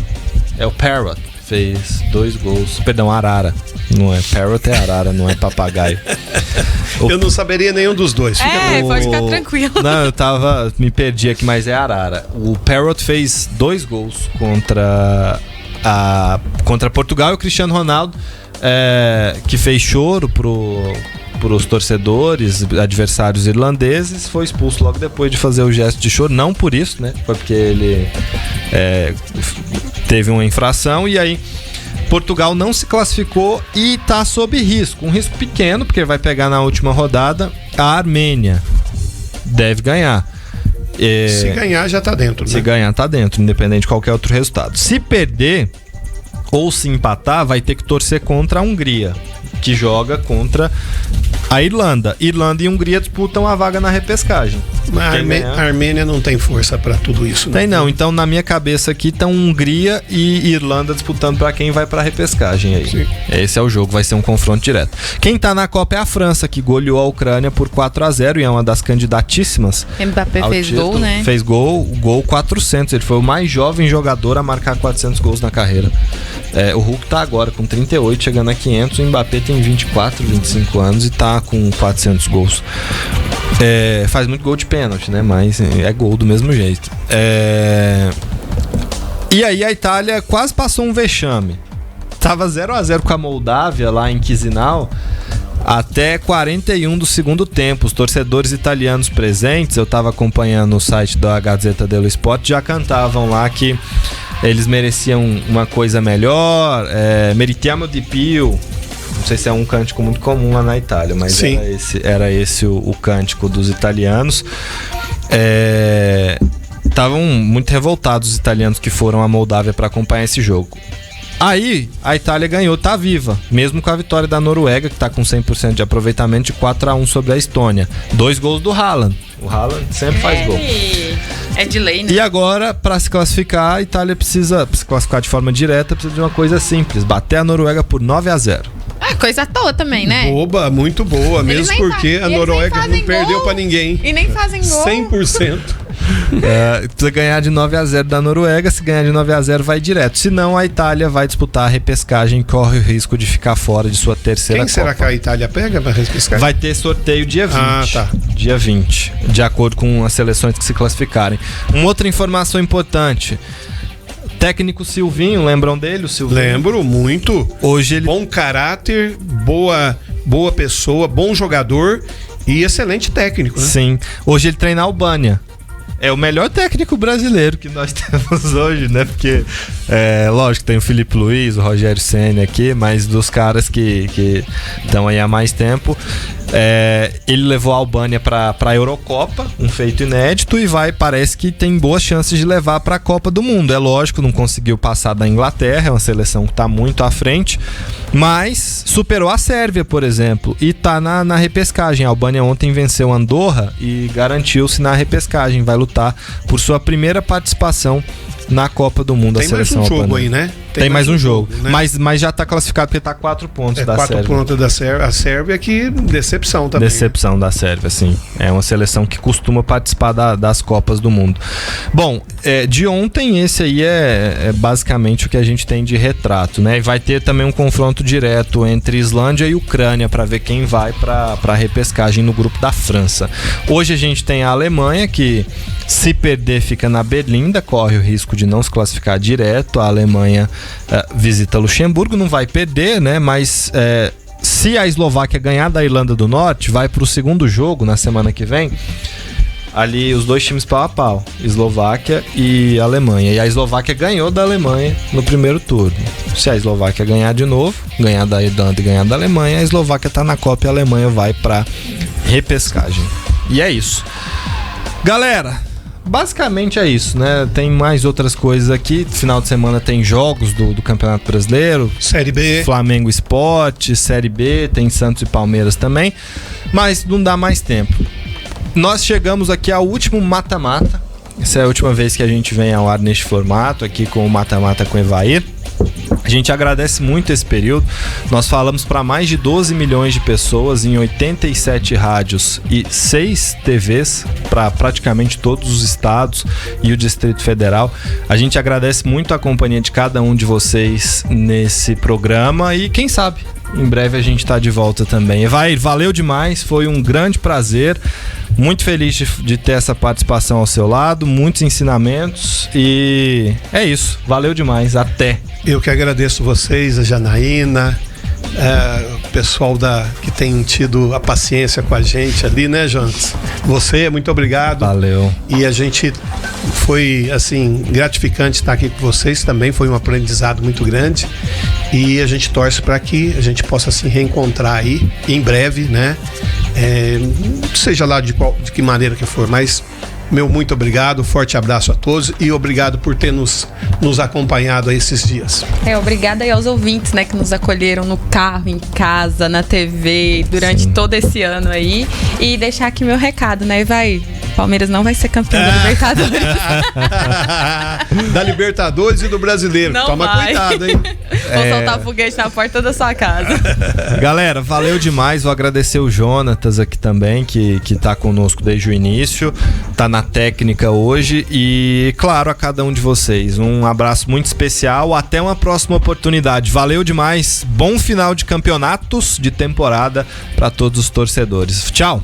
É o Parrot. Fez 2 gols. Perdão, Arara. Não é Parrot, é Arara, não é Papagaio. Eu não saberia nenhum dos dois. Pode ficar tranquilo. Não, me perdi aqui, mas é Arara. O Parrot fez 2 gols contra Portugal, e o Cristiano Ronaldo, que fez choro pros torcedores, adversários irlandeses, foi expulso logo depois de fazer o gesto de choro. Não por isso, né? Foi porque ele teve uma infração, e aí Portugal não se classificou e tá sob risco. Um risco pequeno, porque vai pegar na última rodada a Armênia. Deve ganhar. Se ganhar, já tá dentro, né? Se ganhar, tá dentro, independente de qualquer outro resultado. Se perder ou se empatar, vai ter que torcer contra a Hungria, que joga contra a Irlanda. Irlanda e Hungria disputam a vaga na repescagem. A Armênia não tem força pra tudo isso, né? Tem não. Então, na minha cabeça aqui, estão Hungria e Irlanda disputando pra quem vai pra repescagem aí. Sim. Esse é o jogo, vai ser um confronto direto. Quem tá na Copa é a França, que goleou a Ucrânia por 4-0 e é uma das candidatíssimas. Mbappé fez título. Gol, né? Fez gol 400. Ele foi o mais jovem jogador a marcar 400 gols na carreira. O Hulk tá agora com 38, chegando a 500. O Mbappé tem 24, 25 anos e tá com 400 gols. Faz muito gol de pênalti, né? Mas é gol do mesmo jeito. E aí a Itália quase passou um vexame. Tava 0-0 com a Moldávia lá em Chisinau até 41 do segundo tempo. Os torcedores italianos presentes, eu tava acompanhando o site da Gazzetta dello Sport, já cantavam lá que eles mereciam uma coisa melhor. Meritiamo di più. Não sei se é um cântico muito comum lá na Itália, mas era esse o cântico dos italianos. Estavam muito revoltados os italianos que foram à Moldávia para acompanhar esse jogo. Aí, a Itália ganhou, tá viva, mesmo com a vitória da Noruega, que tá com 100% de aproveitamento, de 4-1 sobre a Estônia. 2 gols do Haaland. O Haaland sempre faz gol. É de lei, né? E agora, para se classificar, a Itália precisa se classificar de forma direta, precisa de uma coisa simples: bater a Noruega por 9-0. Coisa à toa também, né? Boba, muito boa, mesmo porque a Noruega não perdeu pra ninguém. E nem fazem gol. 100%. Precisa ganhar de 9-0 da Noruega. Se ganhar de 9-0 vai direto. Senão a Itália vai disputar a repescagem e corre o risco de ficar fora de sua terceira Quem será Copa. que a Itália pega pra repescar? Vai ter sorteio dia 20. Tá. Dia 20, de acordo com as seleções que se classificarem. Uma outra informação importante: técnico Silvinho, lembram dele? O Silvinho? Lembro muito. Hoje ele... Bom caráter, boa pessoa, bom jogador e excelente técnico, né? Sim. Hoje ele treina a Albânia. É o melhor técnico brasileiro que nós temos hoje, né? Porque, lógico, tem o Felipe Luiz, o Rogério Ceni aqui, mas dos caras que estão aí há mais tempo. Ele levou a Albânia para a Eurocopa, um feito inédito, e parece que tem boas chances de levar para a Copa do Mundo. É lógico, não conseguiu passar da Inglaterra, é uma seleção que está muito à frente, mas superou a Sérvia, por exemplo, e está na repescagem. A Albânia ontem venceu Andorra e garantiu-se na repescagem, vai lutar por sua primeira participação na Copa do Mundo. Tem a seleção mais um jogo albana. aí, né? Tem mais um jogo, né? mas já tá classificado porque tá 4 pontos da 4 Sérvia. pontos da Sérvia. A Sérvia que decepção também. Decepção da Sérvia, sim. É uma seleção que costuma participar das Copas do Mundo. Bom, de ontem esse aí é basicamente o que a gente tem de retrato, né? E vai ter também um confronto direto entre Islândia e Ucrânia para ver quem vai para a repescagem no grupo da França. Hoje a gente tem a Alemanha, que se perder fica na Berlinda, corre o risco de não se classificar direto. A Alemanha visita Luxemburgo, não vai perder, né? Mas se a Eslováquia ganhar da Irlanda do Norte, vai para o segundo jogo na semana que vem. Ali os dois times pau a pau, Eslováquia e Alemanha. E a Eslováquia ganhou da Alemanha no primeiro turno. Se a Eslováquia ganhar de novo, ganhar da Irlanda e ganhar da Alemanha, a Eslováquia tá na Copa e a Alemanha vai para repescagem. E é isso. Galera, basicamente é isso, né? Tem mais outras coisas aqui. Final de semana tem jogos do Campeonato Brasileiro. Série B. Flamengo Sport, Série B, tem Santos e Palmeiras também. Mas não dá mais tempo. Nós chegamos aqui ao último mata-mata. Essa é a última vez que a gente vem ao ar neste formato, aqui com o mata-mata com Evair. A gente agradece muito esse período. Nós falamos para mais de 12 milhões de pessoas em 87 rádios e 6 TVs para praticamente todos os estados e o Distrito Federal. A gente agradece muito a companhia de cada um de vocês nesse programa e quem sabe em breve a gente está de volta também. Evair, valeu demais, foi um grande prazer. Muito feliz de ter essa participação ao seu lado, muitos ensinamentos e é isso, valeu demais, até. Eu que agradeço vocês, a Janaína, o pessoal que tem tido a paciência com a gente ali, né, Jonas? Você, muito obrigado. Valeu. E a gente foi, assim, gratificante estar aqui com vocês também, foi um aprendizado muito grande e a gente torce para que a gente possa se reencontrar aí em breve, né? Seja lá de que maneira que for, mas meu muito obrigado, forte abraço a todos e obrigado por ter nos acompanhado aí esses dias. Obrigada aí aos ouvintes, né, que nos acolheram no carro, em casa, na TV, durante todo esse ano aí. E deixar aqui meu recado, né, Palmeiras não vai ser campeão da Libertadores. Da Libertadores e do Brasileiro. Não Toma vai. cuidado, hein? Vou soltar foguete na porta da sua casa. Galera, valeu demais. Vou agradecer o Jonatas aqui também, que tá conosco desde o início. Tá na técnica hoje. E, claro, a cada um de vocês. Um abraço muito especial. Até uma próxima oportunidade. Valeu demais. Bom final de campeonatos de temporada para todos os torcedores. Tchau.